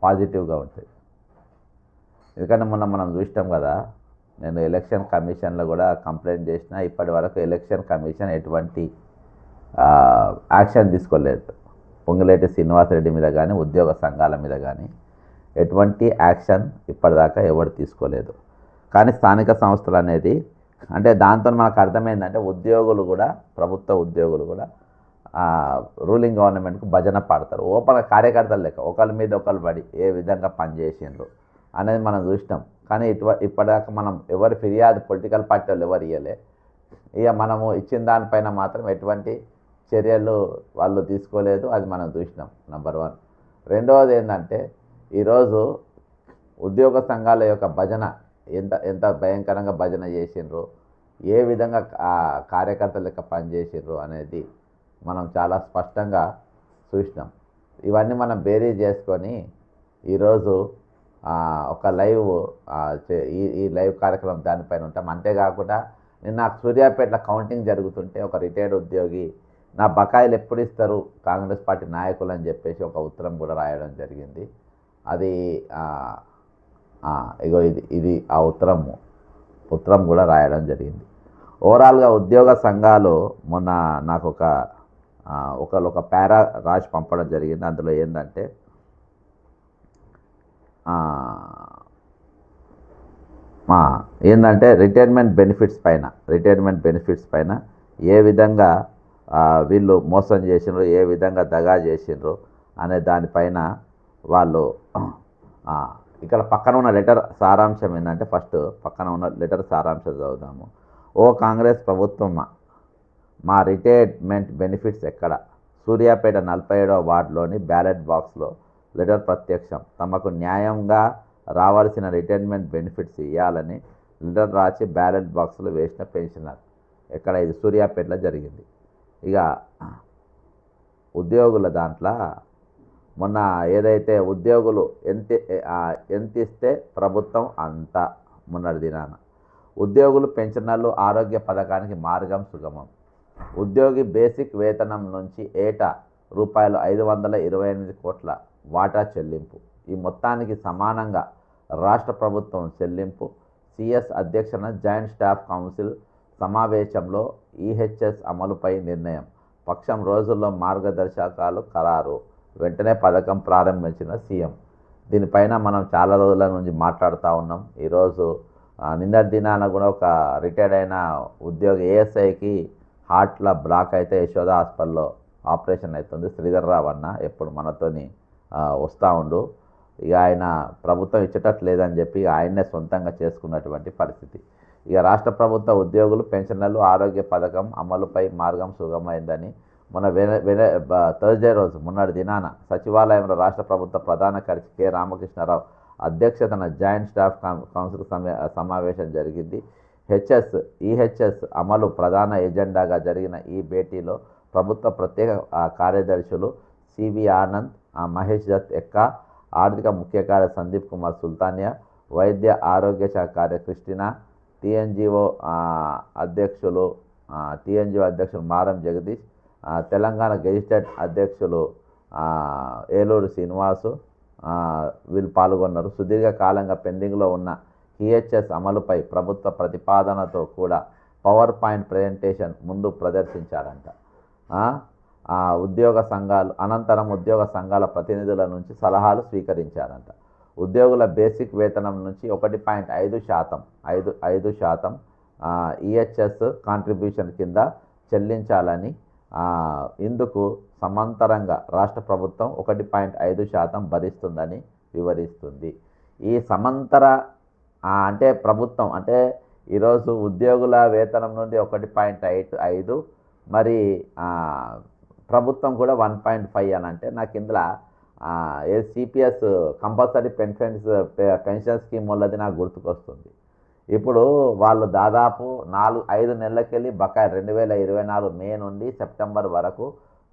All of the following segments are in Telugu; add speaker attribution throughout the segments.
Speaker 1: పాజిటివ్గా ఉంటుంది. ఎందుకంటే మనం చూసినాం కదా, నేను ఎలక్షన్ కమిషన్లో కూడా కంప్లైంట్ చేసిన, ఇప్పటి వరకు ఎలక్షన్ కమిషన్ ఎటువంటి యాక్షన్ తీసుకోలేదు. పొంగులేటి శ్రీనివాసరెడ్డి మీద కానీ ఉద్యోగ సంఘాల మీద కానీ ఎటువంటి యాక్షన్ ఇప్పటిదాకా ఎవరు తీసుకోలేదు. కానీ స్థానిక సంస్థలు అనేది అంటే దాంతో మనకు అర్థమైందంటే ఉద్యోగులు కూడా, ప్రభుత్వ ఉద్యోగులు కూడా రూలింగ్ గవర్నమెంట్కు భజన పాడతారు. ఓపెన్ కార్యకర్తలు లెక్క ఒకరి మీద ఒకరు పడి ఏ విధంగా పనిచేసిండ్రు అనేది మనం చూసినాం. కానీ ఇప్పటిదాకా మనం ఎవరి ఫిర్యాదు పొలిటికల్ పార్టీ వాళ్ళు ఎవరు ఇవ్వలే. ఇక మనము ఇచ్చిన దానిపైన మాత్రం ఎటువంటి చర్యలు వాళ్ళు తీసుకోలేదు, అది మనం చూసినాం. నెంబర్ 1. రెండవది ఏంటంటే ఈరోజు ఉద్యోగ సంఘాల యొక్క భజన ఎంత భయంకరంగా భజన చేసిండ్రు, ఏ విధంగా కార్యకర్తల లెక్క పనిచేసిండ్రు అనేది మనం చాలా స్పష్టంగా చూసినాం. ఇవన్నీ మనం బేరీ చేసుకొని ఈరోజు ఒక లైవ్ ఈ లైవ్ కార్యక్రమం దానిపైన ఉంటాం. అంతేకాకుండా నిన్న సూర్యాపేటలో కౌంటింగ్ జరుగుతుంటే ఒక రిటైర్డ్ ఉద్యోగి నా బకాయిలు ఎప్పుడు ఇస్తారు కాంగ్రెస్ పార్టీ నాయకులు అని చెప్పేసి ఒక ఉత్తరం కూడా రాయడం జరిగింది. అది ఇగో ఇది ఆ ఉత్తరం కూడా రాయడం జరిగింది. ఓవరాల్గా ఉద్యోగ సంఘాలు మొన్న నాకు ఒక పారా రాసి పంపడం జరిగింది. అందులో ఏంటంటే రిటైర్మెంట్ బెనిఫిట్స్ పైన ఏ విధంగా వీళ్ళు మోసం చేసిండ్రు, ఏ విధంగా దగా చేసిండ్రు అనే దానిపైన వాళ్ళు ఇక్కడ పక్కన ఉన్న లెటర్ సారాంశం ఏంటంటే, ఫస్ట్ పక్కన ఉన్న లెటర్ సారాంశం చదువుదాము. ఓ కాంగ్రెస్ ప్రభుత్వం, మా రిటైర్మెంట్ బెనిఫిట్స్ ఎక్కడ? సూర్యాపేట 47వ వార్డులోని బ్యాలెట్ బాక్స్లో లెటర్ ప్రత్యక్షం. తమకు న్యాయంగా రావాల్సిన రిటైర్మెంట్ బెనిఫిట్స్ ఇవ్వాలని లెటర్ రాసి బ్యాలెట్ బాక్స్లో వేసిన పెన్షనర్. ఎక్కడ? ఇది సూర్యాపేటలో జరిగింది. ఇక ఉద్యోగుల దాంట్లో మొన్న ఏదైతే ఉద్యోగులు ఎంత ఇస్తే ప్రభుత్వం అంత మొన్నటి దినాన ఉద్యోగులు పెన్షనర్లు ఆరోగ్య పథకానికి మార్గం సుగమం. ఉద్యోగి బేసిక్ వేతనం నుంచి ఏటా రూపాయలు 528 కోట్ల వాటా చెల్లింపు. ఈ మొత్తానికి సమానంగా రాష్ట్ర ప్రభుత్వం చెల్లింపు. సిఎస్ అధ్యక్షన జాయింట్ స్టాఫ్ కౌన్సిల్ సమావేశంలో ఈహెచ్ఎస్ అమలుపై నిర్ణయం. పక్షం రోజుల్లో మార్గదర్శకాలు ఖరారు. వెంటనే పథకం ప్రారంభించిన సీఎం. దీనిపైన మనం చాలా రోజుల నుంచి మాట్లాడుతూ ఉన్నాం. ఈరోజు నిన్నటి దినాన కూడా ఒక రిటైర్డ్ అయిన ఉద్యోగి ఏఎస్ఐకి హార్ట్లో బ్లాక్ అయితే యశోద హాస్పిటల్లో ఆపరేషన్ అవుతుంది. శ్రీధర్ రావు అన్న ఎప్పుడు మనతోని వస్తూ ఉండు. ఇక ఆయన ప్రభుత్వం ఇచ్చేటట్టు లేదని చెప్పి ఆయన్నే సొంతంగా చేసుకున్నటువంటి పరిస్థితి. ఇక రాష్ట్ర ప్రభుత్వ ఉద్యోగులు పెన్షనర్లు ఆరోగ్య పథకం అమలుపై మార్గం సుగమైందని మొన్న థర్స్డే రోజు మొన్నటి దినాన సచివాలయంలో రాష్ట్ర ప్రభుత్వ ప్రధాన కార్యదర్శి కె రామకృష్ణారావు అధ్యక్షతన జాయింట్ స్టాఫ్ కౌన్సిల్ సమావేశం జరిగింది. ఈహెచ్ఎస్ అమలు ప్రధాన ఎజెండాగా జరిగిన ఈ భేటీలో ప్రభుత్వ ప్రత్యేక కార్యదర్శులు సివి ఆనంద్, మహేష్ దత్ ఎక్కా, ఆర్థిక ముఖ్య కార్యదర్శి సందీప్ కుమార్ సుల్తానియా, వైద్య ఆరోగ్య శాఖ కార్య క్రిస్టినా, టీఎన్జిఓ అధ్యక్షులు మారం జగదీష్, తెలంగాణ గెజిటెడ్ అధ్యక్షులు ఏలూరు శ్రీనివాసు వీళ్ళు పాల్గొన్నారు. సుదీర్ఘకాలంగా పెండింగ్లో ఉన్న ఈహెచ్ఎస్ అమలుపై ప్రభుత్వ ప్రతిపాదనతో కూడా పవర్ పాయింట్ ప్రజెంటేషన్ ముందు ప్రదర్శించారంట. అనంతరం ఉద్యోగ సంఘాల ప్రతినిధుల నుంచి సలహాలు స్వీకరించారంట. ఉద్యోగుల బేసిక్ వేతనం నుంచి 1.5% ఈహెచ్ఎస్ కాంట్రిబ్యూషన్ కింద చెల్లించాలని, ఇందుకు సమాంతరంగా రాష్ట్ర ప్రభుత్వం 1.5% భరిస్తుందని వివరిస్తుంది. ఈ సమాంతర అంటే ప్రభుత్వం అంటే ఈరోజు ఉద్యోగుల వేతనం నుండి 1.5 మరి ప్రభుత్వం కూడా 1.5 అని అంటే నాకు ఇందులో సిపిఎస్ కంపల్సరీ పెన్షన్ స్కీమ్ వాళ్ళది నాకు గుర్తుకొస్తుంది. ఇప్పుడు వాళ్ళు దాదాపు 4-5 నెలలకెళ్ళి బకాయి 2024 మే నుండి సెప్టెంబర్ వరకు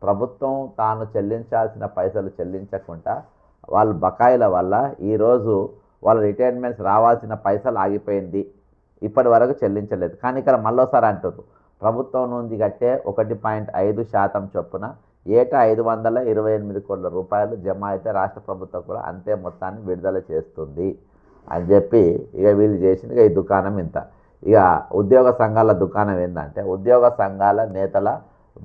Speaker 1: ప్రభుత్వం తాను చెల్లించాల్సిన పైసలు చెల్లించకుండా వాళ్ళ బకాయిల వల్ల ఈరోజు వాళ్ళ రిటైర్మెంట్స్ రావాల్సిన పైసలు ఆగిపోయింది, ఇప్పటి వరకు చెల్లించలేదు. కానీ ఇక్కడ మళ్ళోసారి అంటారు ప్రభుత్వం నుంచి కట్టే 1.5% చొప్పున ఏటా 528 కోట్ల రూపాయలు జమ అయితే రాష్ట్ర ప్రభుత్వం కూడా అంతే మొత్తాన్ని విడుదల చేస్తుంది అని చెప్పి ఇక వీళ్ళు చేసిన ఈ దుకాణం ఇంత. ఇక ఉద్యోగ సంఘాల దుకాణం ఏంటంటే ఉద్యోగ సంఘాల నేతల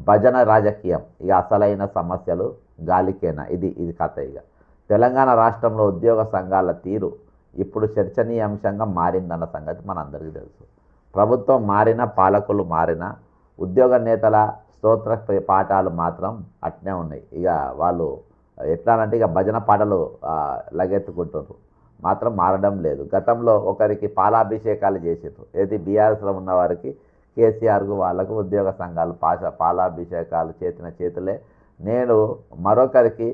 Speaker 1: భజన రాజకీయం. ఇక అసలైన సమస్యలు గాలికేనా ఇది కథ. ఇక తెలంగాణ రాష్ట్రంలో ఉద్యోగ సంఘాల తీరు ఇప్పుడు చర్చనీయాంశంగా మారిందన్న సంగతి మనందరికీ తెలుసు. ప్రభుత్వం మారినా పాలకులు మారినా ఉద్యోగ నేతల స్తోత్ర పాఠాలు మాత్రం అట్నే ఉన్నాయి. ఇక వాళ్ళు ఎట్లా అంటే ఇక భజన పాటలు లగెత్తుకుంటున్నారు, మాత్రం మారడం లేదు. గతంలో ఒకరికి పాలాభిషేకాలు చేసారు, ఏది బీఆర్ఎస్లో ఉన్న వారికి కేసీఆర్కు వాళ్ళకు ఉద్యోగ సంఘాలు పాలాభిషేకాలు చేసిన చేతులే నేను మరొకరికి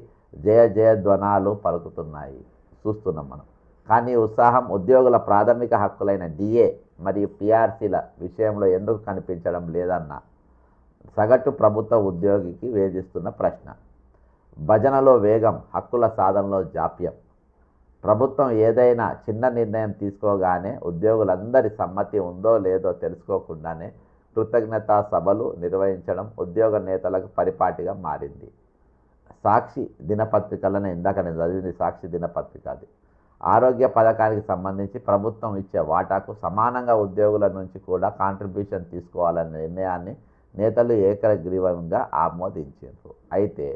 Speaker 1: జయ జయధ్వనాలు పలుకుతున్నాయి చూస్తున్నాం మనం. కానీ ఉత్సాహం ఉద్యోగుల ప్రాథమిక హక్కులైన డిఏ మరియు పిఆర్సీల విషయంలో ఎందుకు కనిపించడం లేదన్న సగటు ప్రభుత్వ ఉద్యోగికి వేధిస్తున్న ప్రశ్న. భజనలో వేగం, హక్కుల సాధనలో జాప్యం. ప్రభుత్వం ఏదైనా చిన్న నిర్ణయం తీసుకోగానే ఉద్యోగులందరి సమ్మతి ఉందో లేదో తెలుసుకోకుండానే కృతజ్ఞతా సభలు నిర్వహించడం ఉద్యోగ నేతలకు పరిపాటిగా మారింది. సాక్షి దినపత్రికలను ఇందాక నేను చదివింది సాక్షి దినపత్రిక. అది ఆరోగ్య పథకానికి సంబంధించి ప్రభుత్వం ఇచ్చే వాటాకు సమానంగా ఉద్యోగుల నుంచి కూడా కాంట్రిబ్యూషన్ తీసుకోవాలనే నిర్ణయాన్ని నేతలు ఏకగ్రీవంగా ఆమోదించారు. అయితే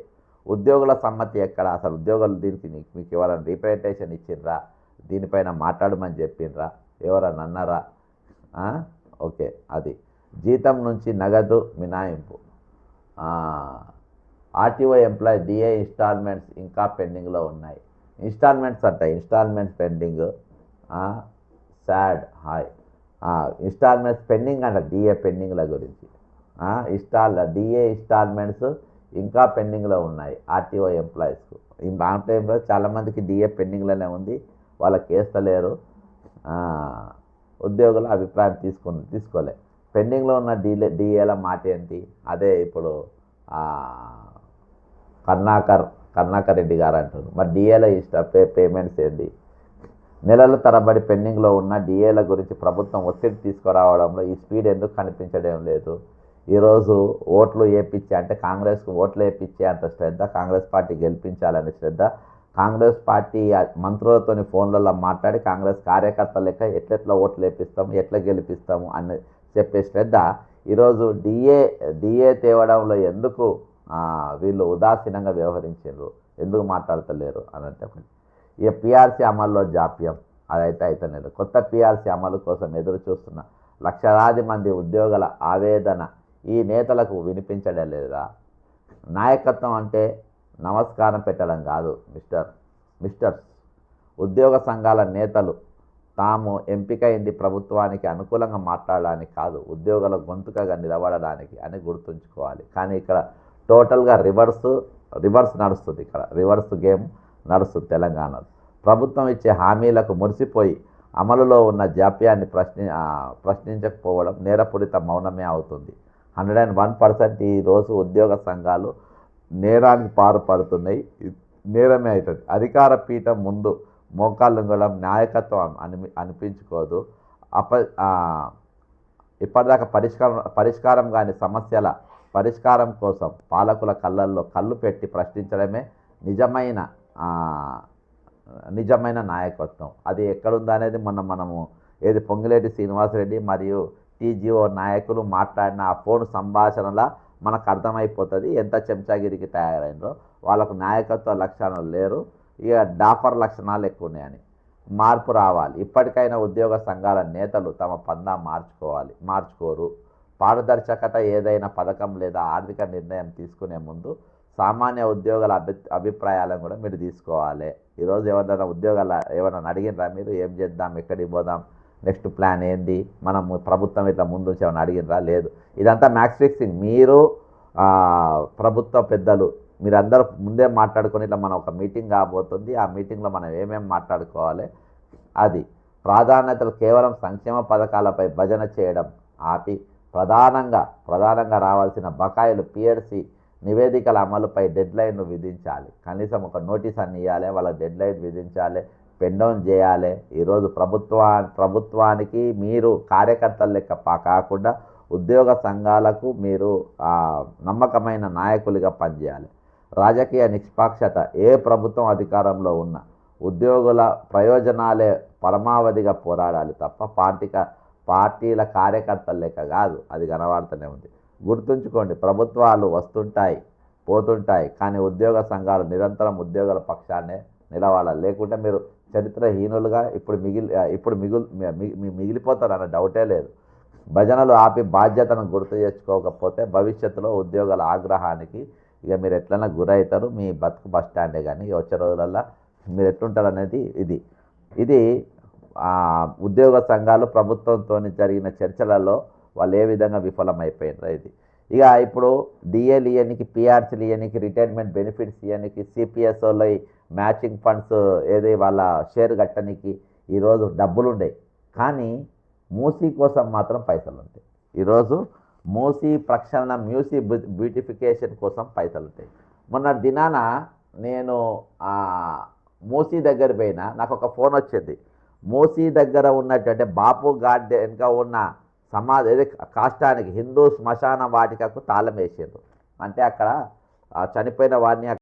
Speaker 1: ఉద్యోగుల సమ్మతి ఎక్కడ? అసలు ఉద్యోగులు దీనికి మీకు ఎవరైనా రిప్రజెంటేషన్ ఇచ్చిండ్రా? దీనిపైన మాట్లాడమని చెప్పిండ్రా? ఎవరన్నా అన్నారా? ఓకే, అది జీతం నుంచి నగదు మినాయింపు. ఆర్టీఓ ఎంప్లాయీ డిఏ ఇన్స్టాల్మెంట్స్ ఇంకా పెండింగ్లో ఉన్నాయి. Installments installments pending. సాడ్ హాయ్ ఇన్స్టాల్మెంట్స్ పెండింగ్ అంట. డిఏ పెండింగ్ల గురించి డిఏ ఇన్స్టాల్మెంట్స్ ఇంకా పెండింగ్లో ఉన్నాయి ఆర్టీఓ ఎంప్లాయీస్కు. ఆర్టీఓ ఎంప్లాయీస్ చాలామందికి డిఏ పెండింగ్లోనే ఉంది, వాళ్ళకి వేస్తలేరు. ఉద్యోగుల అభిప్రాయం తీసుకోలే. పెండింగ్లో ఉన్న డిఏల మాట ఏంటి? అదే ఇప్పుడు కర్ణాకర్ రెడ్డి గారు అంటారు. మరి డిఏల పేమెంట్స్ ఏంటి? నెలల తరబడి పెండింగ్లో ఉన్న డిఏల గురించి ప్రభుత్వం ఒత్తిడి తీసుకురావడంలో ఈ స్పీడ్ ఎందుకు కనిపించడం లేదు? ఈరోజు ఓట్లు వేయించే అంటే కాంగ్రెస్కు ఓట్లు వేయించే అంత శ్రద్ధ, కాంగ్రెస్ పార్టీ గెలిపించాలనే శ్రద్ధ, కాంగ్రెస్ పార్టీ మంత్రులతోని ఫోన్లలో మాట్లాడి కాంగ్రెస్ కార్యకర్తల లెక్క ఎట్లెట్లా ఓట్లు వేపిస్తాము, ఎట్లా గెలిపిస్తాము అని చెప్పే శ్రద్ధ ఈరోజు డిఏ తేవడంలో ఎందుకు వీళ్ళు ఉదాసీనంగా వ్యవహరించారు, ఎందుకు మాట్లాడతలేరు అని అంటే ఇక పిఆర్సీ అమల్లో జాప్యం. అదైతే అయితేలేదు. కొత్త పిఆర్సీ అమలు కోసం ఎదురు చూస్తున్న లక్షలాది మంది ఉద్యోగుల ఆవేదన ఈ నేతలకు వినిపించడం లేదా? నాయకత్వం అంటే నమస్కారం పెట్టడం కాదు మిస్టర్స్. ఉద్యోగ సంఘాల నేతలు తాము ఎంపికైంది ప్రభుత్వానికి అనుకూలంగా మాట్లాడడానికి కాదు, ఉద్యోగుల గొంతుకగా నిలబడడానికి అని గుర్తుంచుకోవాలి. కానీ ఇక్కడ టోటల్గా రివర్స్ నడుస్తుంది. ఇక్కడ రివర్స్ గేమ్ నడుస్తుంది తెలంగాణలో. ప్రభుత్వం ఇచ్చే హామీలకు మురిసిపోయి అమలులో ఉన్న జాప్యాన్ని ప్రశ్నించకపోవడం నేరపూరిత మౌనమే అవుతుంది. 101% ఈరోజు ఉద్యోగ సంఘాలు నేరానికి పాల్పడుతున్నాయి. నేరమే అవుతుంది. అధికార పీఠం ముందు మోకాళ్ళుంగడం నాయకత్వం అనిపించుకోదు. ఇప్పటిదాకా పరిష్కారం కాని సమస్యల పరిష్కారం కోసం పాలకుల కళ్ళల్లో కళ్ళు పెట్టి ప్రశ్నించడమే నిజమైన నాయకత్వం. అది ఎక్కడుందా అనేది మనము ఏది పొంగిలేటి శ్రీనివాసరెడ్డి మరియు టీజీఓ నాయకులు మాట్లాడిన ఆ ఫోన్ సంభాషణలా మనకు అర్థమైపోతుంది ఎంత చెంచాగిరికి తయారైనరో. వాళ్ళకు నాయకత్వ లక్షణాలు లేరు, ఇక డాఫర్ లక్షణాలు ఎక్కువ ఉన్నాయని. మార్పు రావాలి. ఇప్పటికైనా ఉద్యోగ సంఘాల నేతలు తమ పందా మార్చుకోరు. పారదర్శకత ఏదైనా పథకం లేదా ఆర్థిక నిర్ణయం తీసుకునే ముందు సామాన్య ఉద్యోగుల అభిప్రాయాలను కూడా మీరు తీసుకోవాలి. ఈరోజు ఎవరైనా ఉద్యోగాలు ఏమైనా అడిగినరా? మీరు ఏం చేద్దాం, ఎక్కడికి పోదాం, నెక్స్ట్ ప్లాన్ ఏంది, మనం ప్రభుత్వం ఇట్లా ముందు ఏమైనా అడిగినరా? లేదు. ఇదంతా మ్యాక్స్ ఫిక్సింగ్. మీరు ప్రభుత్వ పెద్దలు మీరందరూ ముందే మాట్లాడుకొని ఇట్లా మనం ఒక మీటింగ్ కాబోతుంది, ఆ మీటింగ్లో మనం ఏమేమి మాట్లాడుకోవాలి, అది ప్రాధాన్యతలు కేవలం సంక్షేమ పథకాలపై భజన చేయడం ఆపి ప్రధానంగా రావాల్సిన బకాయిలు పిఎడ్సి నివేదికల అమలుపై డెడ్లైన్ను విధించాలి. కనీసం ఒక నోటీస్ అని ఇవ్వాలి, వాళ్ళ డెడ్లైన్ విధించాలి, పెండౌన్ చేయాలి. ఈరోజు ప్రభుత్వానికి మీరు కార్యకర్తల లెక్క కాకుండా ఉద్యోగ సంఘాలకు మీరు నమ్మకమైన నాయకులుగా పనిచేయాలి. రాజకీయ నిష్పాక్షత ఏ ప్రభుత్వం అధికారంలో ఉన్నా ఉద్యోగుల ప్రయోజనాలే పరమావధిగా పోరాడాలి తప్ప పార్టీల కార్యకర్తల లెక్క కాదు. అది కనబడుతూనే ఉంది. గుర్తుంచుకోండి, ప్రభుత్వాలు వస్తుంటాయి పోతుంటాయి, కానీ ఉద్యోగ సంఘాలు నిరంతరం ఉద్యోగుల పక్షాన్నే నిలబడాలి. లేకుంటే మీరు చరిత్రహీనులుగా మిగిలిపోతారు అన్న డౌటే లేదు. భజనలు ఆపి బాధ్యతను గుర్తు చేసుకోకపోతే భవిష్యత్తులో ఉద్యోగుల ఆగ్రహానికి ఇక మీరు ఎట్లైనా గురవుతారు. మీ బతుకు బస్ స్టాండే. కానీ వచ్చే రోజులల్లో మీరు ఎట్లుంటారు అనేది ఇది ఉద్యోగ సంఘాలు ప్రభుత్వంతో జరిగిన చర్చలలో వాళ్ళు ఏ విధంగా విఫలమైపోయినారో ఇది. ఇక ఇప్పుడు డిఏలు ఇవ్వడానికి, పిఆర్సీలు ఇవ్వడానికి, రిటైర్మెంట్ బెనిఫిట్స్ ఇవ్వడానికి, సిపిఎస్ఓలో మ్యాచింగ్ ఫండ్స్ ఏది వాళ్ళ షేర్ కట్టడానికి ఈరోజు డబ్బులు ఉండేవి, కానీ మూసీ కోసం మాత్రం పైసలు ఉంటాయి. ఈరోజు మూసీ ప్రక్షాళన, బ్యూటిఫికేషన్ కోసం పైసలు ఉంటాయి. మొన్న దినాన నేను మూసీ దగ్గర పోయినా, నాకు ఒక ఫోన్ వచ్చింది. మూసీ దగ్గర ఉన్నట్టు బాపు ఘాట్ వెనుక ఉన్న సమాధి ఏది కాష్టానికి హిందూ శ్మశాన వాటికకు తాళం వేసారు. అంటే అక్కడ చనిపోయిన వారిని